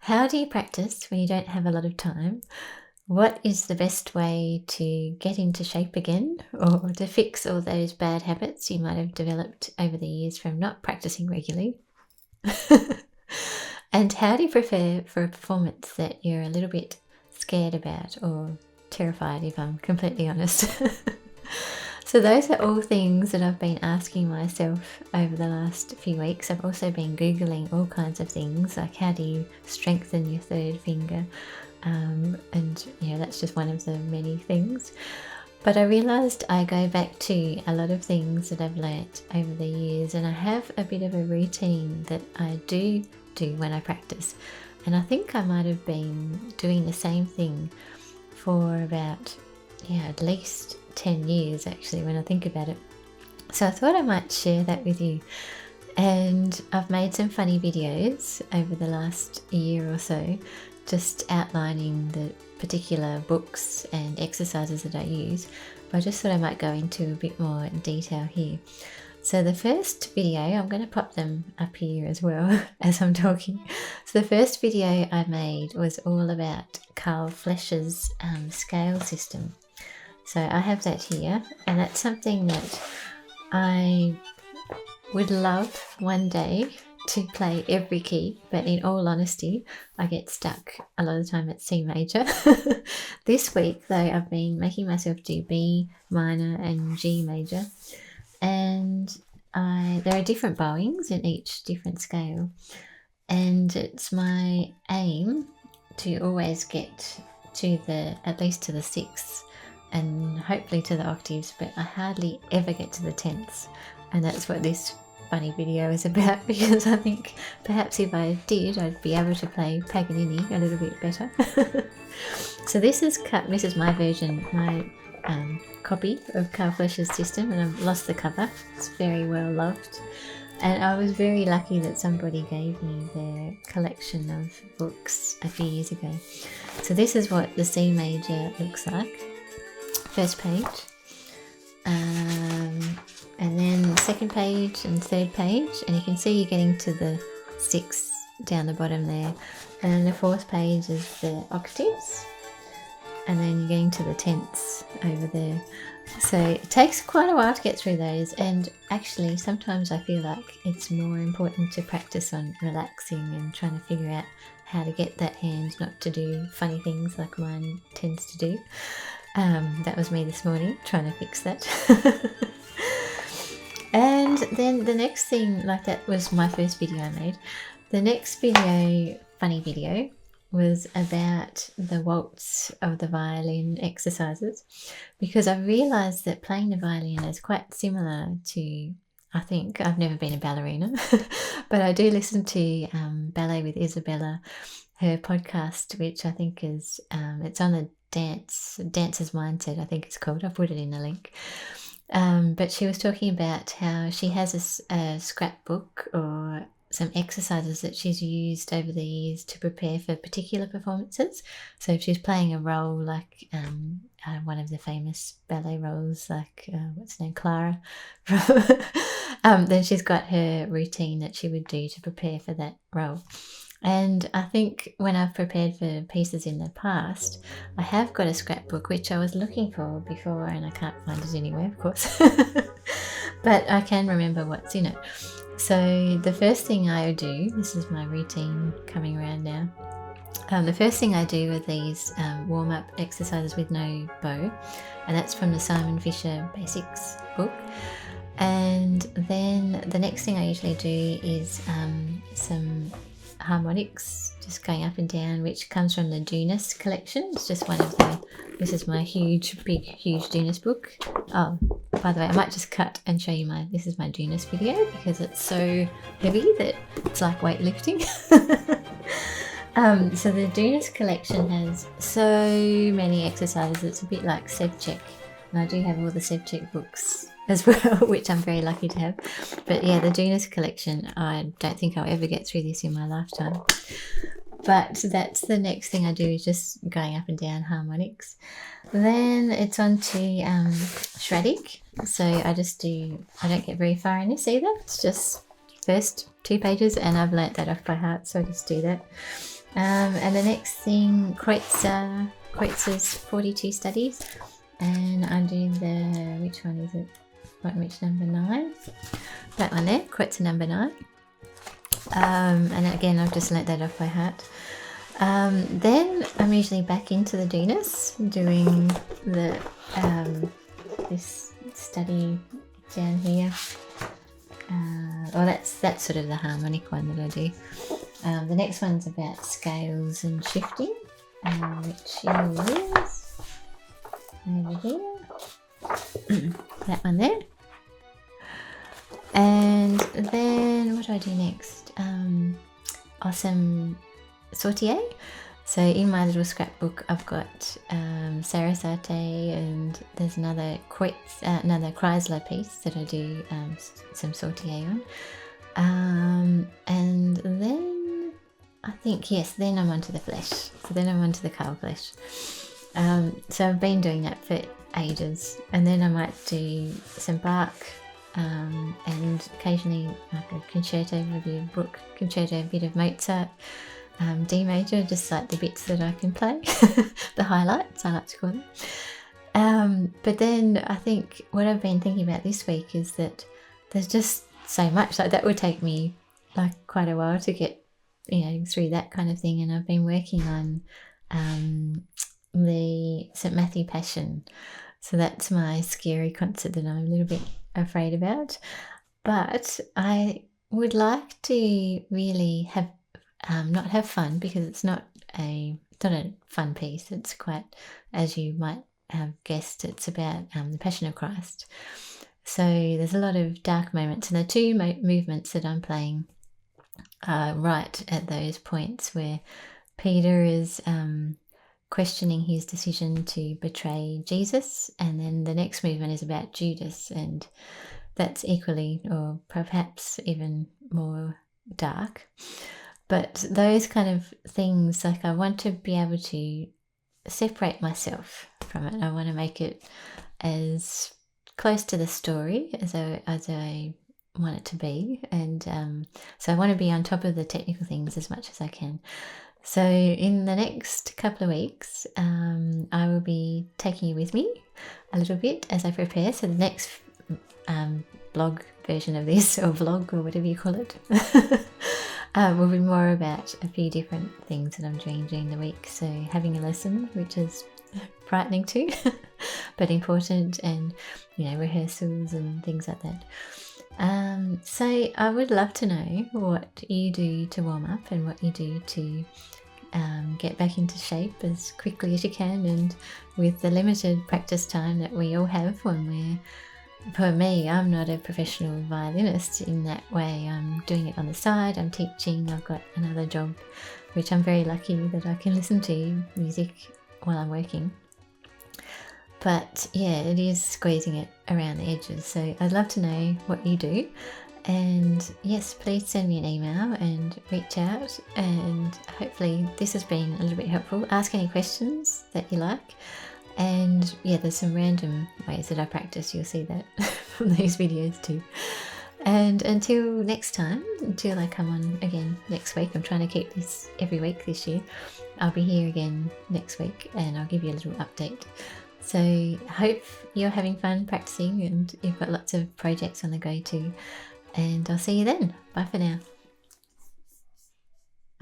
How do you practice when you don't have a lot of time? What is the best way to get into shape again or to fix all those bad habits you might have developed over the years from not practicing regularly? And how do you prepare for a performance that you're a little bit scared about or terrified, if I'm completely honest? So those are all things that I've been asking myself over the last few weeks. I've also been Googling all kinds of things, like how do you strengthen your third finger? And that's just one of the many things. But I realised I go back to a lot of things that I've learnt over the years, and I have a bit of a routine that I do when I practice. And I think I might have been doing the same thing for about, at least 10 years actually, when I think about it. So I thought I might share that with you. And I've made some funny videos over the last year or so, just outlining the particular books and exercises that I use. But I just thought I might go into a bit more detail here. So the first video, I'm going to pop them up here as well as I'm talking. So the first video I made was all about Carl Flesch's scale system. So I have that here, and that's something that I would love one day to play every key, but in all honesty, I get stuck a lot of the time at C major. This week, though, I've been making myself do B minor and G major, and there are different bowings in each different scale, and it's my aim to always get to at least to the sixths, and hopefully to the octaves, but I hardly ever get to the tenths, and that's what this funny video is about, because I think perhaps if I did, I'd be able to play Paganini a little bit better. So this is my version, my copy of Carl Flesch's system, and I've lost the cover. It's very well loved, and I was very lucky that somebody gave me their collection of books a few years ago. So this is what the C major looks like. First page, and then the second page and third page, and you can see you're getting to the sixths down the bottom there, and then the fourth page is the octaves, and then you're getting to the tenths over there. So it takes quite a while to get through those, and actually sometimes I feel like it's more important to practice on relaxing and trying to figure out how to get that hand not to do funny things like mine tends to do. That was me this morning, trying to fix that. And then the next thing, like that was my first video I made. The next video, funny video, was about the waltz of the violin exercises, because I realised that playing the violin is quite similar to, I think, I've never been a ballerina, but I do listen to Ballet with Isabella, her podcast, which I think is, it's on the Dancer's Mindset, I think it's called. I've put it in the link. But she was talking about how she has a scrapbook or some exercises that she's used over the years to prepare for particular performances. So if she's playing a role like one of the famous ballet roles, like what's her name, Clara, then she's got her routine that she would do to prepare for that role. And I think when I've prepared for pieces in the past, I have got a scrapbook, which I was looking for before, and I can't find it anywhere, of course. But I can remember what's in it. So the first thing I do, this is my routine coming around now. The first thing I do are these warm-up exercises with no bow, and that's from the Simon Fischer Basics book. And then the next thing I usually do is some harmonics, just going up and down, which comes from the Dounis collection. It's just one of this is my huge Dounis book. Oh, by the way, I might just cut and show you this is my Dounis video, because it's so heavy that it's like weightlifting. So the Dounis collection has so many exercises, it's a bit like Sevcek, and I do have all the Sevcek books as well, which I'm very lucky to have. But yeah, the Dounis collection, I don't think I'll ever get through this in my lifetime. But that's the next thing I do, is just going up and down harmonics. Then it's on to Schradieck. So I don't get very far in this either. It's just first 2 pages, and I've learnt that off by heart, so I just do that. And the next thing, Kreuzer's 42 studies, and I'm doing the, which one is it? Which number 9? That one there, Kreutzer number 9. And again, I've just learnt that off by heart. Then I'm usually back into the Dounis, doing the this study down here. That's sort of the harmonic one that I do. The next one's about scales and shifting, which is over here. That one there. And then what do I do next? Some Sautier. So in my little scrapbook I've got Sarasate, and there's another Chrysler piece that I do some Sautier on. And then I think, yes, then I'm onto the flesh. So then I'm onto the cowl flesh. So I've been doing that for ages, and then I might do some Bach, and occasionally like a concerto, maybe a Bruch concerto, a bit of Mozart, D major, just like the bits that I can play, the highlights I like to call them. But then I think what I've been thinking about this week is that there's just so much, like that would take me like quite a while to get through that kind of thing, and I've been working on the St Matthew Passion. So that's my scary concert that I'm a little bit afraid about. But I would like to really have not have fun, because it's not a fun piece. It's quite, as you might have guessed, it's about the Passion of Christ. So there's a lot of dark moments, and the two movements that I'm playing are right at those points where Peter is questioning his decision to betray Jesus, and then the next movement is about Judas, and that's equally, or perhaps even more dark. But those kind of things, like I want to be able to separate myself from it. I want to make it as close to the story as I want it to be, and so I want to be on top of the technical things as much as I can. So in the next couple of weeks, I will be taking you with me a little bit as I prepare. So the next blog version of this, or vlog, or whatever you call it, will be more about a few different things that I'm doing during the week. So having a lesson, which is frightening too, but important, and rehearsals and things like that. So I would love to know what you do to warm up, and what you do to get back into shape as quickly as you can, and with the limited practice time that we all have for me, I'm not a professional violinist in that way. I'm doing it on the side, I'm teaching, I've got another job, which I'm very lucky that I can listen to music while I'm working. But yeah, it is squeezing it around the edges. So I'd love to know what you do. And yes, please send me an email and reach out. And hopefully this has been a little bit helpful. Ask any questions that you like. And yeah, there's some random ways that I practice. You'll see that from these videos too. And until next time, until I come on again next week, I'm trying to keep this every week this year. I'll be here again next week, and I'll give you a little update. So I hope you're having fun practicing, and you've got lots of projects on the go too. And I'll see you then. Bye for now.